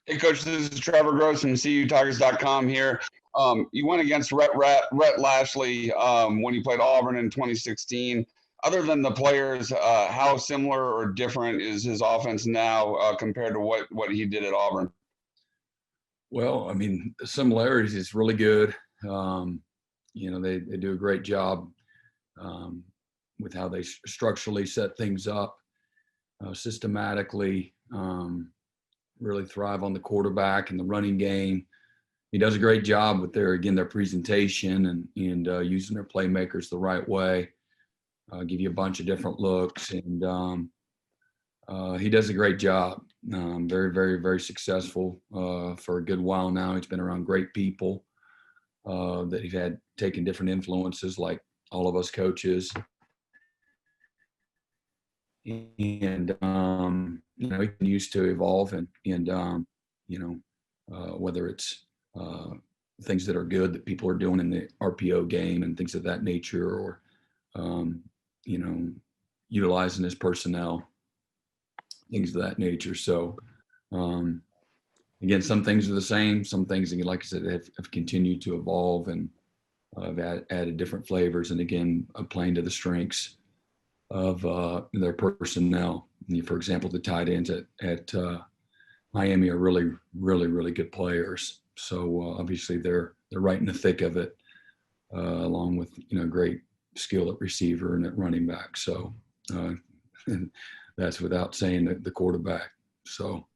Hey, Coach, this is Trevor Gross from CUTigers.com here. You went against Rhett Lashley when you played Auburn in 2016. Other than the players, how similar or different is his offense now compared to what he did at Auburn? Well, I mean, the similarities is really good. They do a great job with how they structurally set things up systematically. Really thrive on the quarterback and the running game. He does a great job with their presentation and using their playmakers the right way. Give you a bunch of different looks, and he does a great job. Very, very, very successful for a good while now. He's been around great people that he's had taken different influences, like all of us coaches. And he continues to evolve, and whether it's things that are good that people are doing in the RPO game and things of that nature, or utilizing his personnel, things of that nature. So again, some things are the same, some things, like I said, have continued to evolve, and I've added different flavors, and again, playing to the strengths of their personnel. For example, the tight ends at Miami are really, really, really good players. So obviously they're right in the thick of it, along with great skill at receiver and at running back. So and that's without saying the quarterback. So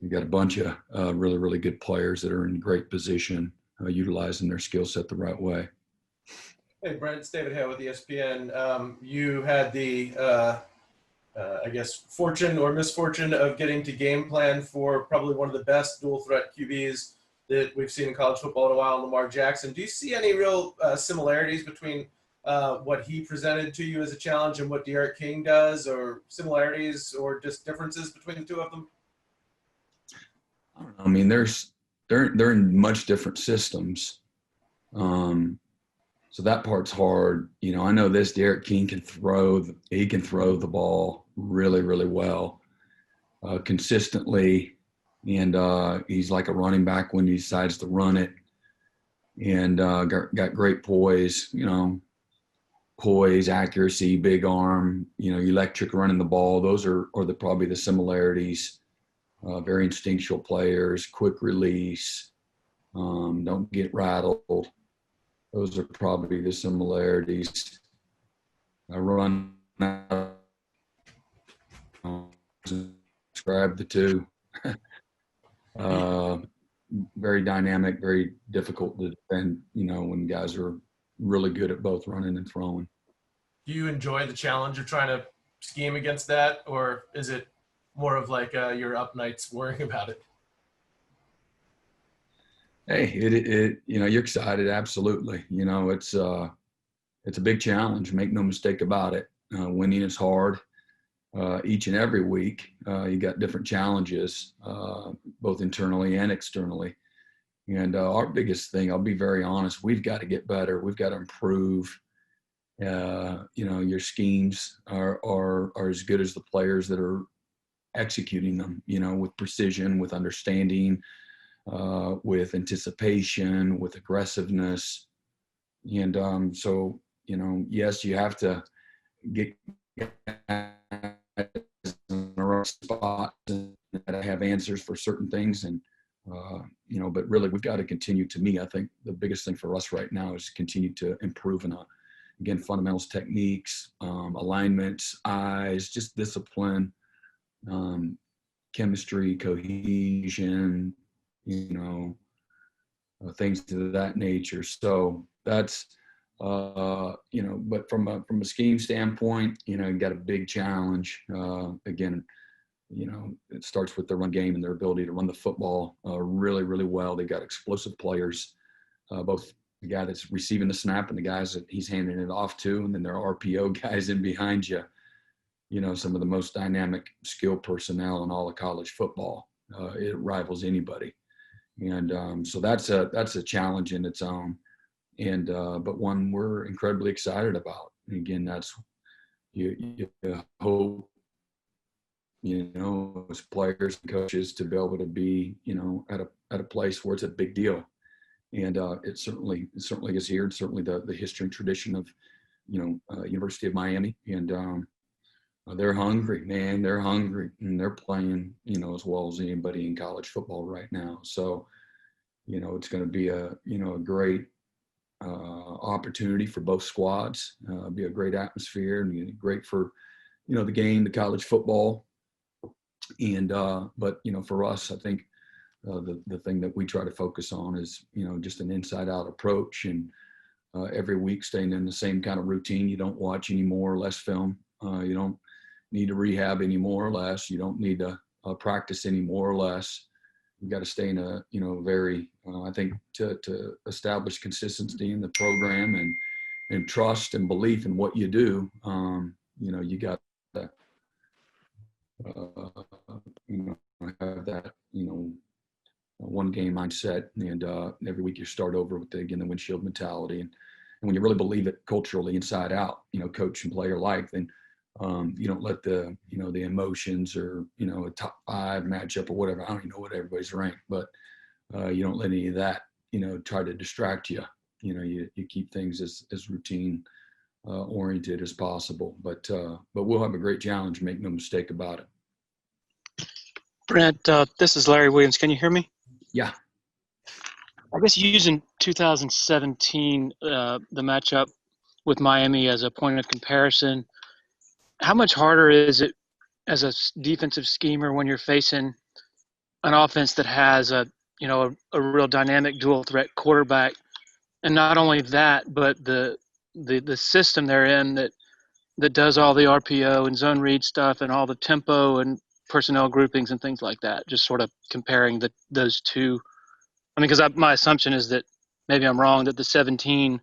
you got a bunch of really, really good players that are in great position, utilizing their skill set the right way. Hey, Brent, it's David Hale with ESPN. You had the, fortune or misfortune of getting to game plan for probably one of the best dual threat QBs that we've seen in college football in a while, Lamar Jackson. Do you see any real similarities between what he presented to you as a challenge and what D'Eriq King does, or similarities or just differences between the two of them? I don't know. I mean, they're in much different systems. So that part's hard. I know this, D'Eriq King can throw the ball really, really well, consistently. And he's like a running back when he decides to run it, and got great poise, accuracy, big arm, electric running the ball. Those are probably the similarities. Very instinctual players, quick release, don't get rattled. Those are probably the similarities. I run out, describe the two. Very dynamic, very difficult to defend, when guys are really good at both running and throwing. Do you enjoy the challenge of trying to scheme against that, or is it more of like you're up nights worrying about it? Hey, you're excited. Absolutely. It's a big challenge. Make no mistake about it. Winning is hard. Each and every week, you got different challenges, both internally and externally. And our biggest thing, I'll be very honest, we've got to get better. We've got to improve. Your schemes are as good as the players that are executing them, with precision, with understanding, with anticipation, with aggressiveness. And so, yes, you have to get in the right spot and have answers for certain things. And, but really we've got to continue. To me, I think the biggest thing for us right now is to continue to improve in, again, fundamentals, techniques, alignments, eyes, just discipline, chemistry, cohesion, things to that nature. So that's, but from a scheme standpoint, you got a big challenge. Again, it starts with the run game and their ability to run the football really, really well. They've got explosive players, both the guy that's receiving the snap and the guys that he's handing it off to, and then there are RPO guys in behind you. Some of the most dynamic skill personnel in all of college football. It rivals anybody. And so that's a challenge in its own. And but one we're incredibly excited about. And again, that's you hope as players and coaches to be able to be, at a place where it's a big deal. And it certainly is here, and certainly the history and tradition of, University of Miami. And they're hungry, man. They're hungry, and they're playing, as well as anybody in college football right now. So, it's going to be a great opportunity for both squads. Be a great atmosphere, and great for, the game, the college football. And but for us, I think the thing that we try to focus on is just an inside out approach, and every week staying in the same kind of routine. You don't watch any more or less film. You don't need to rehab any more or less. You don't need to practice any more or less. You got to stay in a very I think to establish consistency in the program and trust and belief in what you do. You got to have that one game mindset, and every week you start over with the windshield mentality, and when you really believe it culturally inside out, coach and player alike, then you don't let the the emotions or a top 5 matchup or whatever. I don't even know what everybody's ranked, but you don't let any of that try to distract you. You keep things as routine oriented as possible. But we'll have a great challenge. Make no mistake about it. Brent, this is Larry Williams. Can you hear me? Yeah. I guess using 2017, the matchup with Miami as a point of comparison, how much harder is it as a defensive schemer when you're facing an offense that has a real dynamic dual threat quarterback, and not only that, but the system they're in that does all the RPO and zone read stuff and all the tempo and personnel groupings and things like that? Just sort of comparing those two. I mean, because my assumption is that maybe I'm wrong, that the 17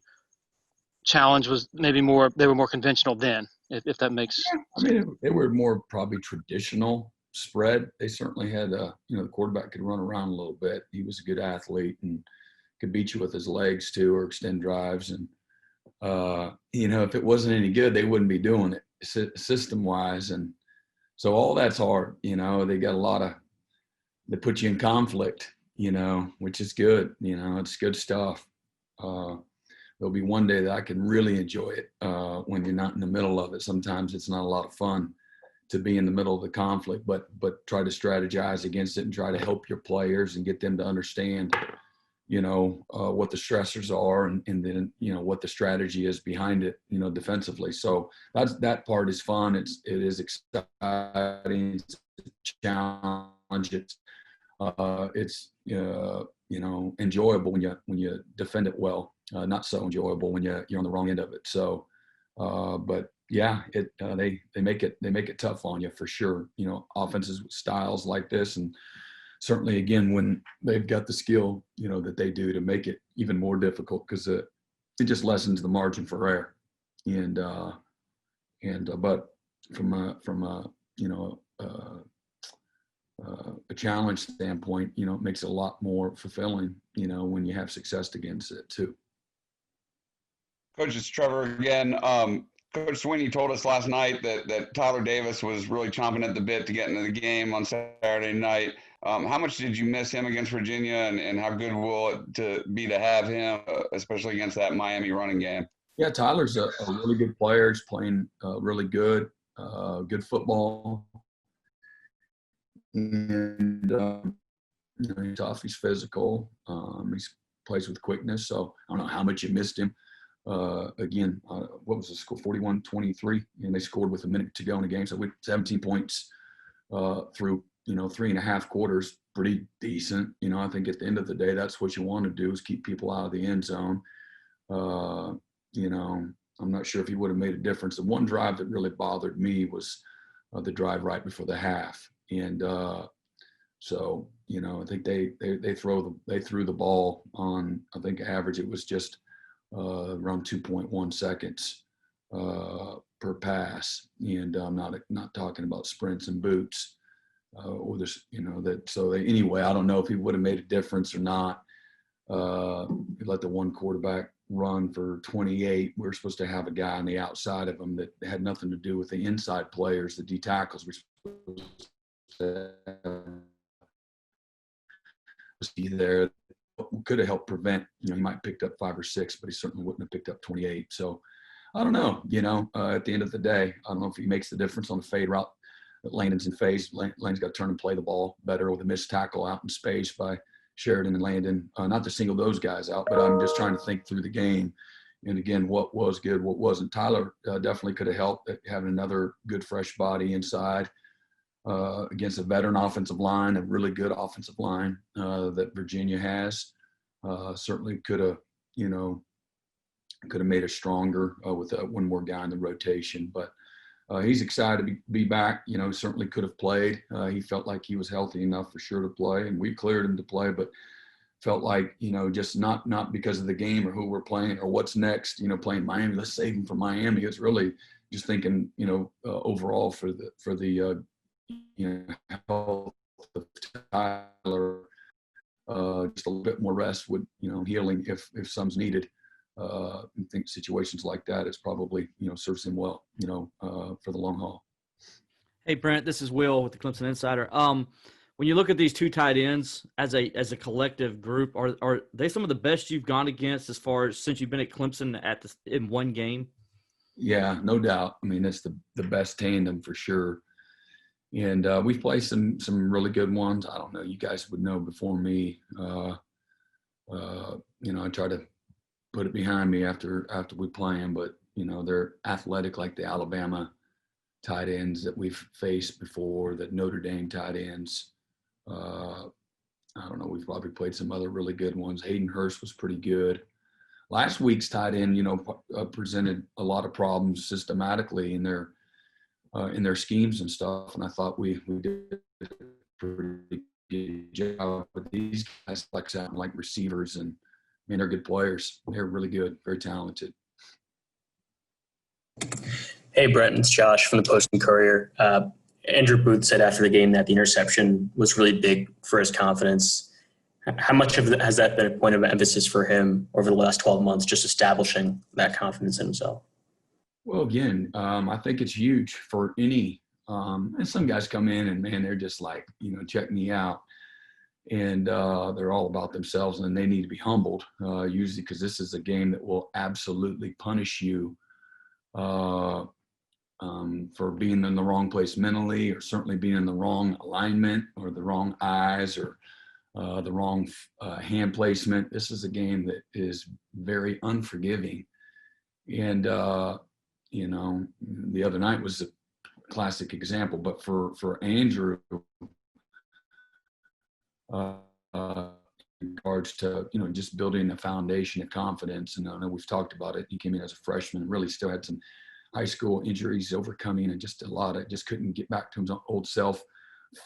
challenge was maybe they were more conventional then, if that makes sense. I mean, they were more probably traditional spread. They certainly had, the quarterback could run around a little bit. He was a good athlete and could beat you with his legs too, or extend drives. And, if it wasn't any good, they wouldn't be doing it system wise. And so all that's hard, they got they put you in conflict, which is good. It's good stuff. There'll be one day that I can really enjoy it when you're not in the middle of it. Sometimes it's not a lot of fun to be in the middle of the conflict, but try to strategize against it and try to help your players and get them to understand, what the stressors are and then, what the strategy is behind it, defensively. So that part is fun. It is exciting. It's a challenge. It's enjoyable when you defend it well. Not so enjoyable when you're on the wrong end of it. So, but yeah, they make it tough on you for sure. Offenses with styles like this, and certainly again when they've got the skill, that they do to make it even more difficult, because it just lessens the margin for error. And but from a challenge standpoint, it makes it a lot more fulfilling, when you have success against it too. Coach, it's Trevor again. Coach Sweeney told us last night that Tyler Davis was really chomping at the bit to get into the game on Saturday night. How much did you miss him against Virginia, and how good will it be to have him, especially against that Miami running game? Yeah, Tyler's a really good player. He's playing really good football. And he's tough. He's physical. He plays with quickness. So I don't know how much you missed him. Again, what was the score? 41-23, and they scored with a minute to go in the game. So we 17 points through 3.5 quarters. Pretty decent. I think at the end of the day, that's what you want to do, is keep people out of the end zone. I'm not sure if he would have made a difference. The one drive that really bothered me was the drive right before the half. And so, I think they threw the ball on, I think average, it was just around 2.1 seconds per pass. And I'm not talking about sprints and boots or this, anyway, I don't know if he would have made a difference or not. Let the one quarterback, run for 28. We were supposed to have a guy on the outside of them that had nothing to do with the inside players, the D tackles. We're supposed to be there. Could have helped prevent, he might have picked up 5 or 6, but he certainly wouldn't have picked up 28. So I don't know, at the end of the day, I don't know if he makes the difference on the fade route that Landon's in phase. Landon's got to turn and play the ball better with a missed tackle out in space by Sheridan and Landon. Not to single those guys out, but I'm just trying to think through the game. And again, what was good, what wasn't. Tyler definitely could have helped having another good fresh body inside against a veteran offensive line, a really good offensive line that Virginia has. Certainly could have, made us stronger with one more guy in the rotation. But he's excited to be back. Certainly could have played. He felt like he was healthy enough for sure to play, and we cleared him to play, but felt like, just not because of the game or who we're playing or what's next, playing Miami, let's save him for Miami. It's really just thinking, overall for the health of Tyler, just a little bit more rest would, healing if some's needed. I think situations like that is probably, serves him well, for the long haul. Hey, Brent, this is Will with the Clemson Insider. When you look at these two tight ends as a collective group, are they some of the best you've gone against as far as since you've been at Clemson in one game? Yeah, no doubt. I mean, it's the best tandem for sure. And we've played some really good ones. I don't know, you guys would know before me. I try to put it behind me after we play them, but they're athletic like the Alabama tight ends that we've faced before, that Notre Dame tight ends. I don't know, we've probably played some other really good ones. Hayden Hurst was pretty good. Last week's tight end, presented a lot of problems systematically in their schemes and stuff, and I thought we did a pretty good job. But these guys flex out like receivers, and they're good players. They're really good, very talented. Hey, Brent, it's Josh from the Post and Courier. Andrew Booth said after the game that the interception was really big for his confidence. How much of has that been a point of emphasis for him over the last 12 months, just establishing that confidence in himself? Well, again, I think it's huge for any and some guys come in and, man, they're just like, check me out. And they're all about themselves, and they need to be humbled, usually because this is a game that will absolutely punish you for being in the wrong place mentally, or certainly being in the wrong alignment or the wrong eyes or the wrong hand placement. This is a game that is very unforgiving. And, the other night was a classic example, but for Andrew, in regards to, just building a foundation of confidence. And I know we've talked about it. He came in as a freshman and really still had some high school injuries overcoming, and just just couldn't get back to his old self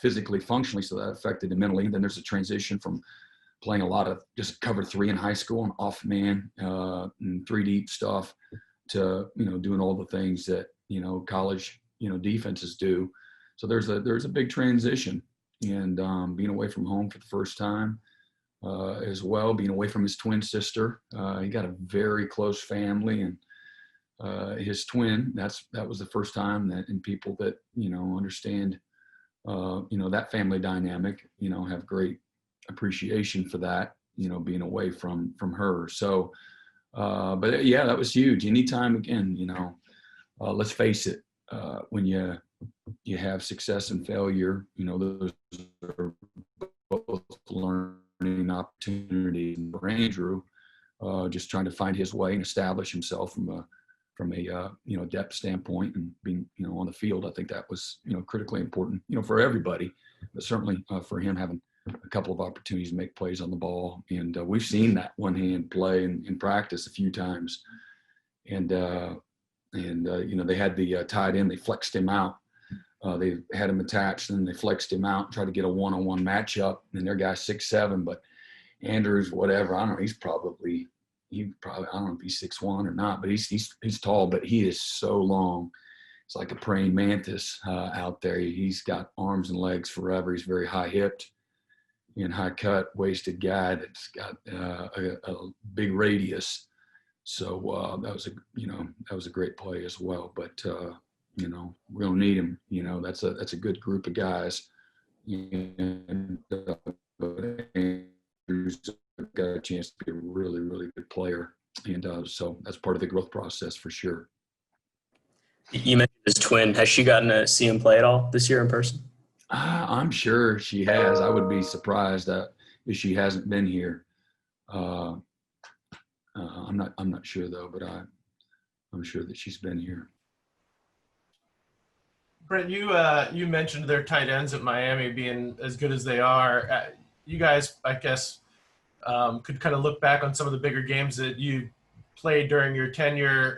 physically, functionally. So that affected him mentally. Then there's a transition from playing a lot of just cover 3 in high school and off man and 3 deep stuff to, doing all the things that, college, defenses do. So there's a big transition. And being away from home for the first time as well, being away from his twin sister. He got a very close family, and his twin, that was the first time that, and people that, understand, that family dynamic, have great appreciation for that, being away from her. So, but yeah, that was huge. Anytime, again, let's face it, when you have success and failure, those are both learning opportunities. For Andrew, just trying to find his way and establish himself from a depth standpoint, and being, on the field. I think that was, critically important, for everybody, but certainly for him, having a couple of opportunities to make plays on the ball. And we've seen that one hand play in practice a few times. And they had the tight end, they flexed him out. They had him attached, and they flexed him out, tried to get a one-on-one matchup, and their guy's 6'7", but Andrews, whatever, I don't know, I don't know if he's 6'1" or not, but he's tall, but he is so long. It's like a praying mantis out there. He's got arms and legs forever. He's very high-hipped and high-cut, waisted guy that's got a big radius. So that was a great play as well. But we don't need him. That's a good group of guys. And but Andrew's got a chance to be a really, really good player. And so that's part of the growth process for sure. You mentioned his twin. Has she gotten to see him play at all this year in person? I'm sure she has. I would be surprised if she hasn't been here. I'm not sure though, but I'm sure that she's been here. Brent, you mentioned their tight ends at Miami being as good as they are. You guys, I guess, could kind of look back on some of the bigger games that you played during your tenure.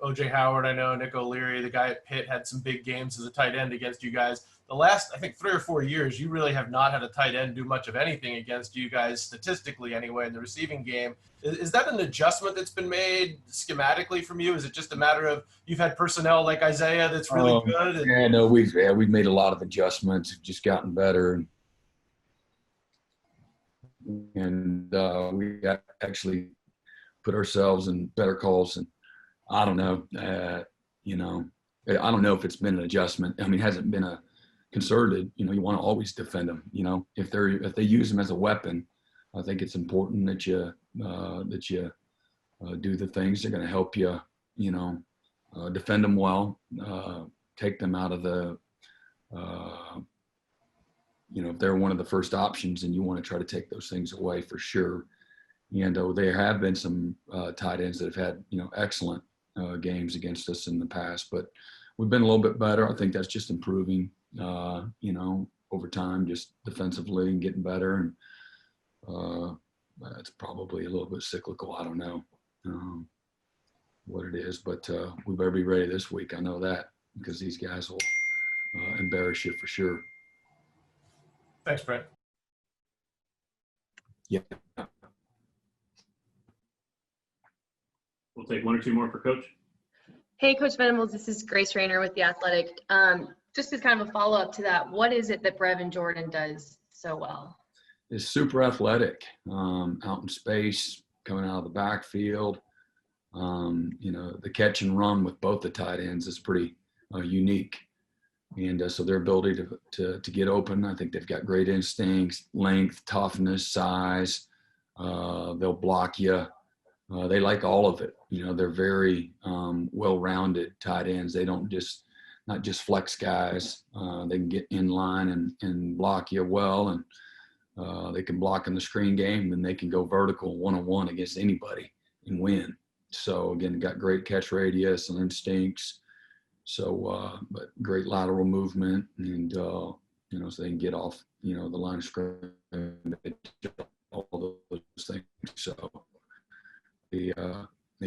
O.J. Howard, I know, Nick O'Leary, the guy at Pitt, had some big games as a tight end against you guys. The last, I think, 3 or 4 years, you really have not had a tight end do much of anything against you guys, statistically anyway, in the receiving game. Is that an adjustment that's been made schematically from you? Is it just a matter of you've had personnel like Isaiah that's really good? Yeah, no, we've made a lot of adjustments, just gotten better. And we actually put ourselves in better calls. And I don't know, I don't know if it's been an adjustment. I mean, it hasn't been a concerted, you want to always defend them. If they use them as a weapon, I think it's important that you do the things that are going to help you, defend them well, take them out of the, if they're one of the first options, and you want to try to take those things away for sure. And there have been some tight ends that have had, excellent games against us in the past, but we've been a little bit better. I think that's just improving, over time, just defensively and getting better. And it's probably a little bit cyclical. I don't know what it is, but we better be ready this week. I know that, because these guys will embarrass you for sure. Thanks, Brent. Yeah. We'll take 1 or 2 more for Coach. Hey, Coach Venables, this is Grace Rayner with The Athletic. Just as kind of a follow-up to that, what is it that Brevin Jordan does so well? Is super athletic, out in space, coming out of the backfield. The catch and run with both the tight ends is pretty unique. And so their ability to get open, I think they've got great instincts, length, toughness, size. They'll block you. They like all of it. They're very well-rounded tight ends. They don't not just flex guys. They can get in line and block you well, and they can block in the screen game, and they can go vertical one-on-one against anybody and win. So again, got great catch radius and instincts. So, but great lateral movement, and so they can get off, the line of scrimmage, all those things. So they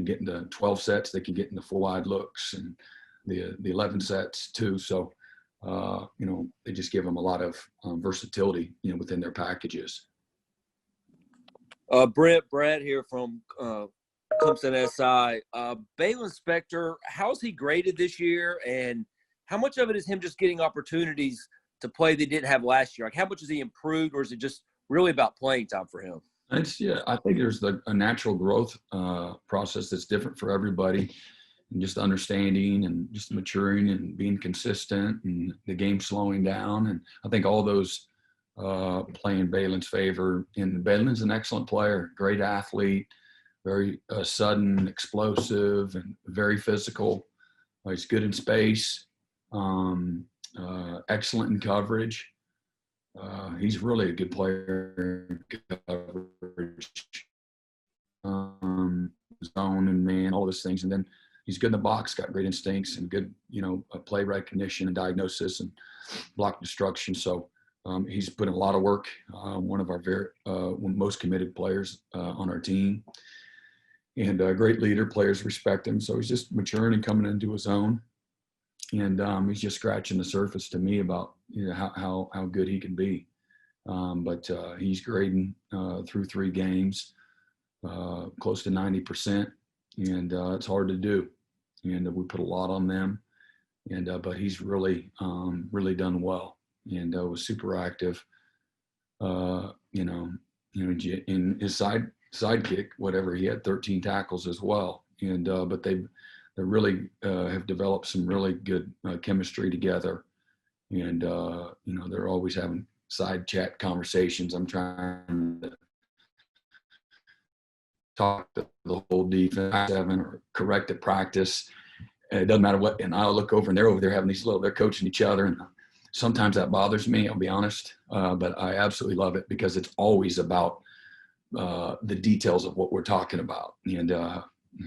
get into 12 sets. They can get into 4 wide looks, and the 11 sets too. So, they just give them a lot of versatility, within their packages. Brett here from Clemson SI. Balin Spector, how's he graded this year, and how much of it is him just getting opportunities to play they didn't have last year? Like, how much has he improved, or is it just really about playing time for him? I think there's a natural growth process that's different for everybody, and just understanding and just maturing and being consistent, and the game slowing down. And I think all those play in Balin's favor. And Balin's an excellent player, great athlete, very sudden, explosive, and very physical. He's good in space, excellent in coverage. He's really a good player in coverage, zone and man, all those things. And then he's good in the box, got great instincts and good, play recognition and diagnosis and block destruction. So he's put in a lot of work. One of our most committed players on our team, and a great leader. Players respect him. So he's just maturing and coming into his own. And he's just scratching the surface to me about how good he can be. But he's grading through 3 games, close to 90%, and it's hard to do. And we put a lot on them. And but he's really done well, and was super active. In his side sidekick, whatever. He had 13 tackles as well. And, but they really have developed some really good chemistry together. And, you know, they're always having side chat conversations. I'm trying to talk to the whole defense or correct at practice. And it doesn't matter what. And I'll look over and they're over there having they're coaching each other. And sometimes that bothers me, I'll be honest. But I absolutely love it because it's always about the details of what we're talking about. And,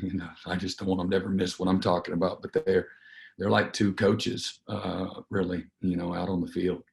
you know, I just don't want them to ever miss what I'm talking about, but they're like two coaches, really, you know, out on the field.